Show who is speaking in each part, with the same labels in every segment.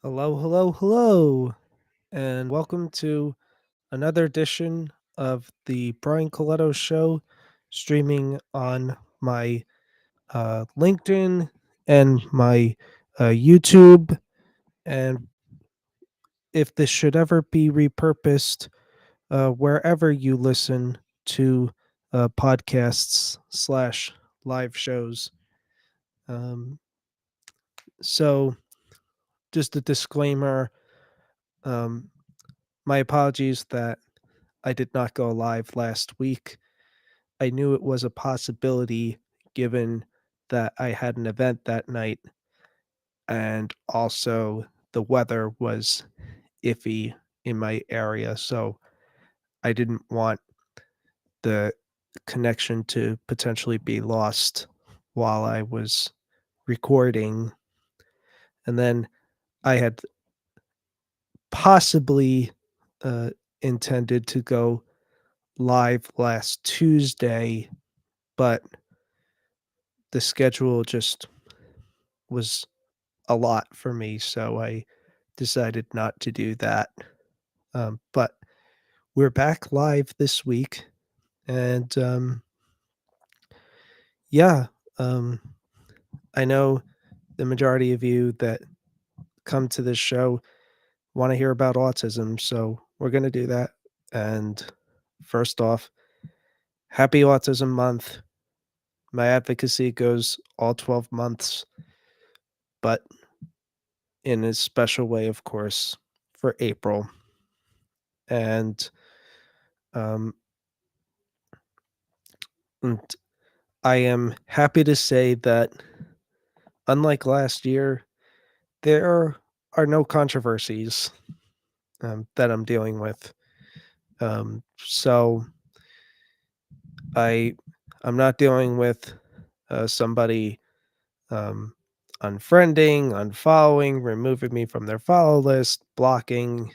Speaker 1: Hello, hello, hello, and welcome to another edition of the Brian Colletto Show, streaming on my LinkedIn and my YouTube. And if this should ever be repurposed, wherever you listen to podcasts slash live shows. Um, so, just a disclaimer. Um, my apologies that I did not go live last week. I knew it was a possibility given that I had an event that night, and also the weather was iffy in my area, so I didn't want the connection to potentially be lost while I was recording. And then I had possibly uh, intended to go live last Tuesday, but the schedule just was a lot for me, so I decided not to do that. But we're back live this week, and yeah, um, I know the majority of you that come to this show want to hear about autism, so we're going to do that. And first off, happy Autism Month. My advocacy goes all 12 months, but in a special way, of course, for April. And um, and I am happy to say that, unlike last year, there are no controversies that I'm dealing with. So I I'm not dealing with somebody um, unfriending, unfollowing, removing me from their follow list, blocking.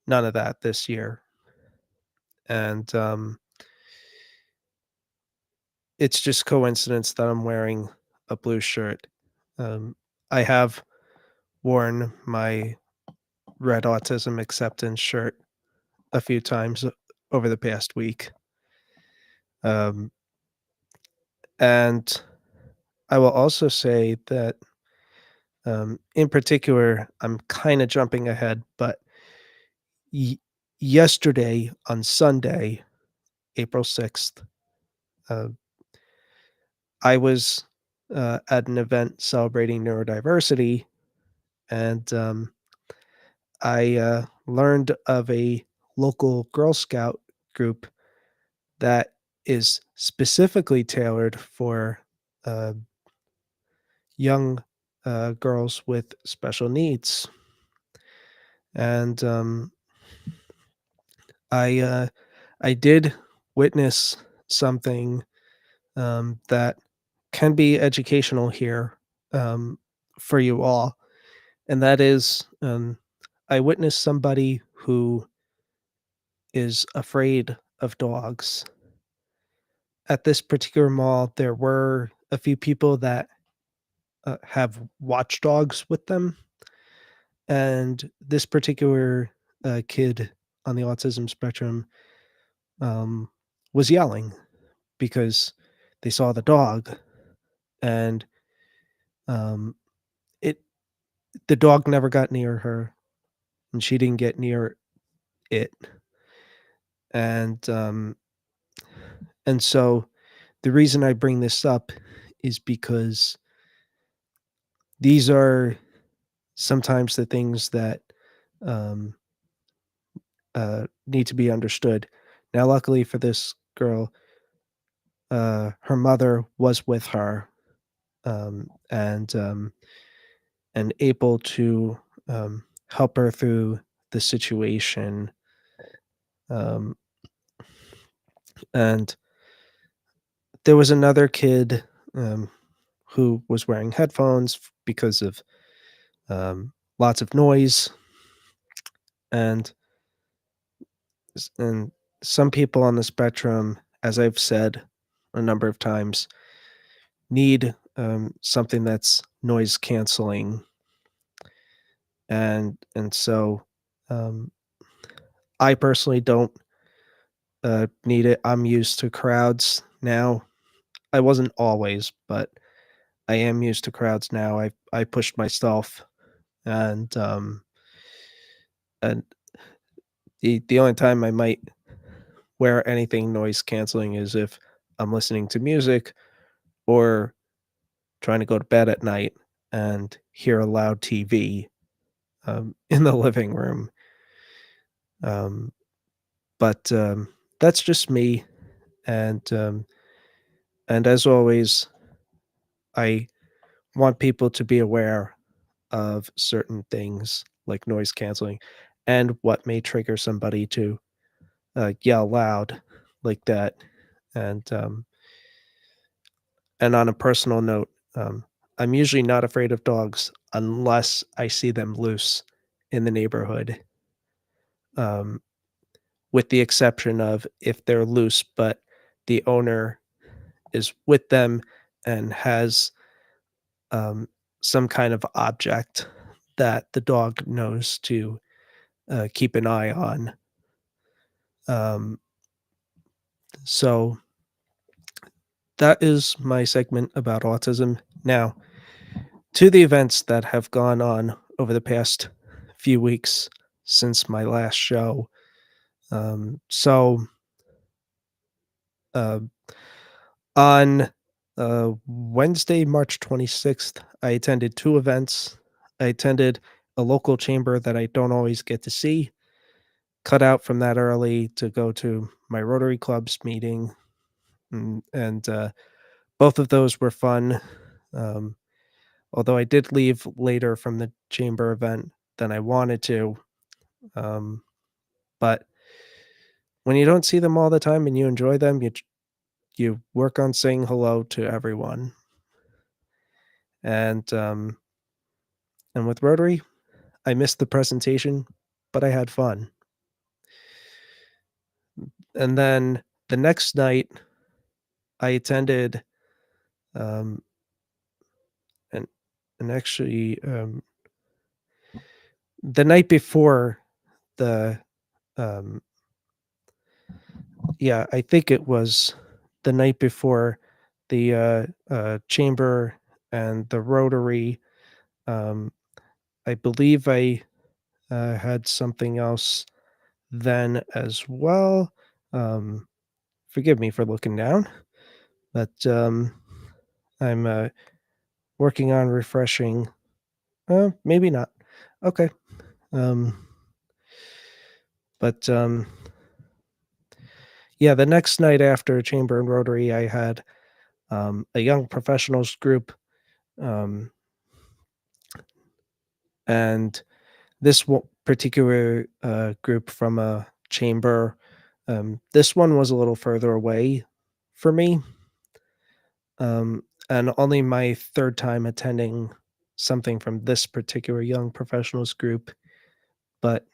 Speaker 1: None of that this year, and it's just coincidence that I'm wearing a blue shirt. Um, I have worn my red autism acceptance shirt a few times over the past week. Um, and I will also say that, in particular, I'm kind of jumping ahead, but y- yesterday on Sunday, April 6th, uh, I was at an event celebrating neurodiversity, and I learned of a local Girl Scout group that is specifically tailored for uh, young girls with special needs. And I I did witness something that can be educational here um, for you all, and that is I witnessed somebody who is afraid of dogs. At this particular mall, there were a few people that have watchdogs with them, and this particular kid on the autism spectrum um, was yelling because they saw the dog, and um, it the dog never got near her, and she didn't get near it, and so the reason I bring this up is because these are sometimes the things that um, need to be understood. Now, luckily for this girl, her mother was with her, and able to help her through the situation. Um, and there was another kid um, who was wearing headphones because of lots of noise, and and some people on the spectrum, as I've said a number of times, need something that's noise canceling. and so, um, I personally don't, need it. I'm used to crowds now. I wasn't always, but I am used to crowds now. I pushed myself, and, and the only time I might wear anything noise canceling is if I'm listening to music or trying to go to bed at night and hear a loud TV, in the living room. Um, but that's just me, and as always, I want people to be aware of certain things like noise canceling and what may trigger somebody to, yell loud like that, and, um and on a personal note, I'm usually not afraid of dogs unless I see them loose in the neighborhood, um, with the exception of if they're loose, but the owner is with them and has, um, some kind of object that the dog knows to, keep an eye on. Um, so that is my segment about autism. Now, to the events that have gone on over the past few weeks since my last show. So uh, on Wednesday, March 26th, I attended two events. I attended a local chamber that I don't always get to see, cut out from that early to go to my Rotary Club's meeting. And both of those were fun. Um, Although I did leave later from the chamber event than I wanted to. Um, but when you don't see them all the time and you enjoy them, you work on saying hello to everyone. And with Rotary, I missed the presentation, but I had fun. And then the next night, I attended, um, and and actually, the night before the, um, yeah, I think it was the night before the chamber and the Rotary. Um, I believe I had something else then as well. Um, Forgive me for looking down, but I'm working on refreshing. Maybe not. Okay. Um, but yeah, the next night after Chamber and Rotary, I had a young professionals group, um, and this particular group from a chamber. This one was a little further away for me, and only my third time attending something from this particular young professionals group, but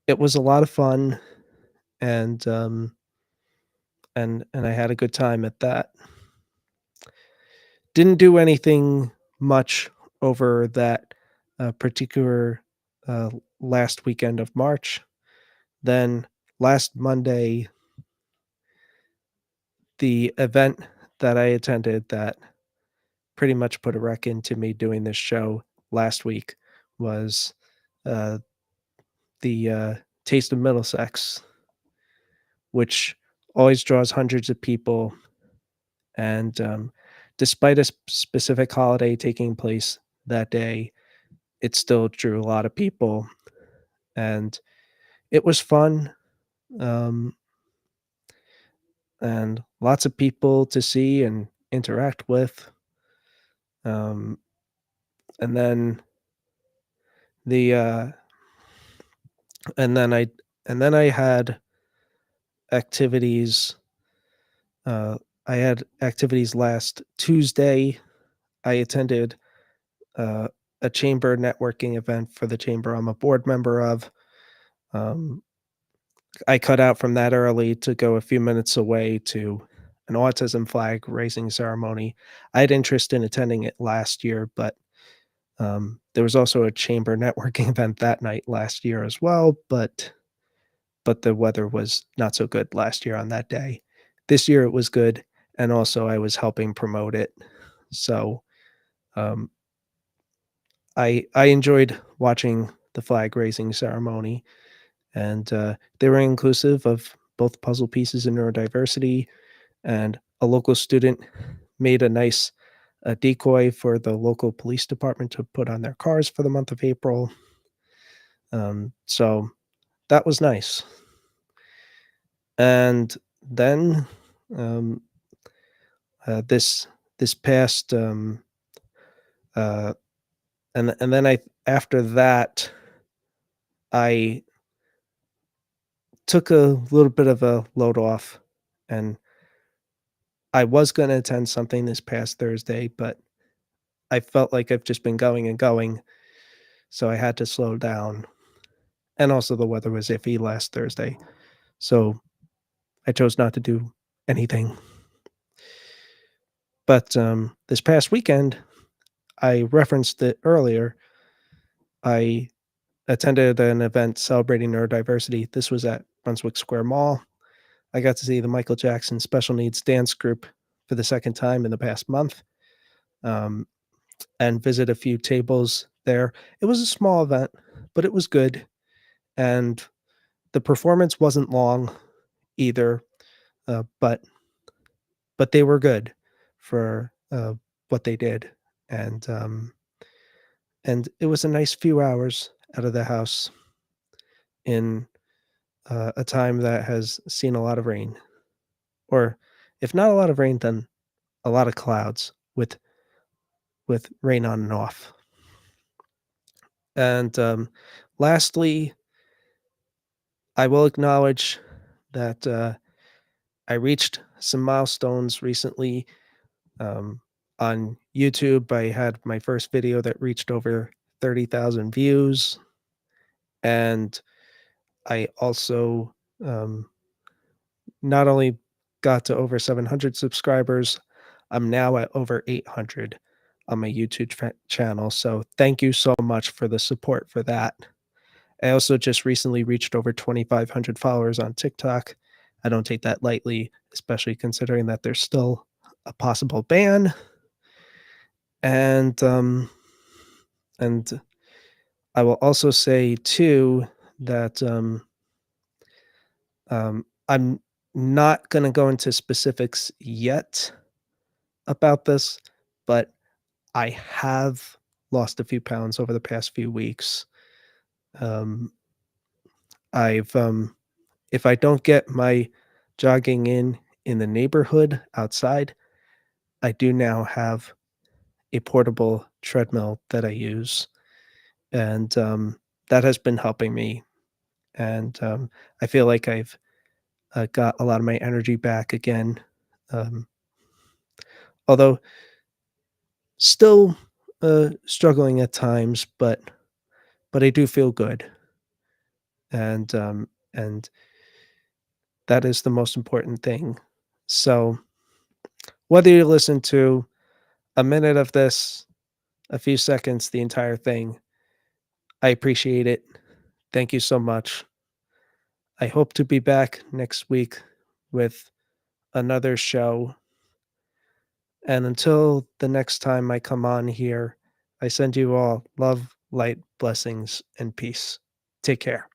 Speaker 1: it was a lot of fun, and and I had a good time at that. Didn't do anything much over that particular uh, last weekend of March. Then last Monday, the event that I attended that pretty much put a wreck into me doing this show last week was uh, the Taste of Middlesex, which always draws hundreds of people. And despite a specific holiday taking place that day, it still drew a lot of people. And it was fun, um, and lots of people to see and interact with. Um, and then the and then I had activities. Uh, I had activities last Tuesday. I attended uh, a chamber networking event for the chamber I'm a board member of. Um, I cut out from that early to go a few minutes away to an autism flag raising ceremony. I had interest in attending it last year, but There was also a chamber networking event that night last year as well, but the weather was not so good last year on that day. This year it was good, and also I was helping promote it. So, um, I enjoyed watching the flag raising ceremony, and, they were inclusive of both puzzle pieces and neurodiversity, and a local student made a nice, decoy for the local police department to put on their cars for the month of April. So that was nice. And then, um, this past, uh, and then I after that, I took a little bit of a load off, and I was gonna attend something this past Thursday, but I felt like I've just been going and going, so I had to slow down, and also the weather was iffy last Thursday, so I chose not to do anything. But, this past weekend, I referenced it earlier, I attended an event celebrating neurodiversity. This was at Brunswick Square Mall. I got to see the Michael Jackson Special Needs Dance Group for the second time in the past month, um, and visit a few tables there. It was a small event, but it was good, and the performance wasn't long either, but they were good for, what they did, and, and it was a nice few hours out of the house in, a time that has seen a lot of rain, or if not a lot of rain, then a lot of clouds with rain on and off. And, lastly, I will acknowledge that, I reached some milestones recently. On YouTube, I had my first video that reached over 30,000 views, and I also, um, not only got to over 700 subscribers, I'm now at over 800 on my YouTube channel, so thank you so much for the support for that. I also just recently reached over 2,500 followers on TikTok. I don't take that lightly, especially considering that there's still a possible ban, and, and I will also say too that, I'm not gonna go into specifics yet about this, but I have lost a few pounds over the past few weeks. Um, I've, if I don't get my jogging in the neighborhood outside, I do now have a portable treadmill that I use, and, that has been helping me, and, I feel like I've, got a lot of my energy back again, um, although still, struggling at times, but I do feel good, and that is the most important thing. So, whether you listen to a minute of this, a few seconds, the entire thing, I appreciate it. Thank you so much. I hope to be back next week with another show. And until the next time I come on here, I send you all love, light, blessings, and peace. Take care.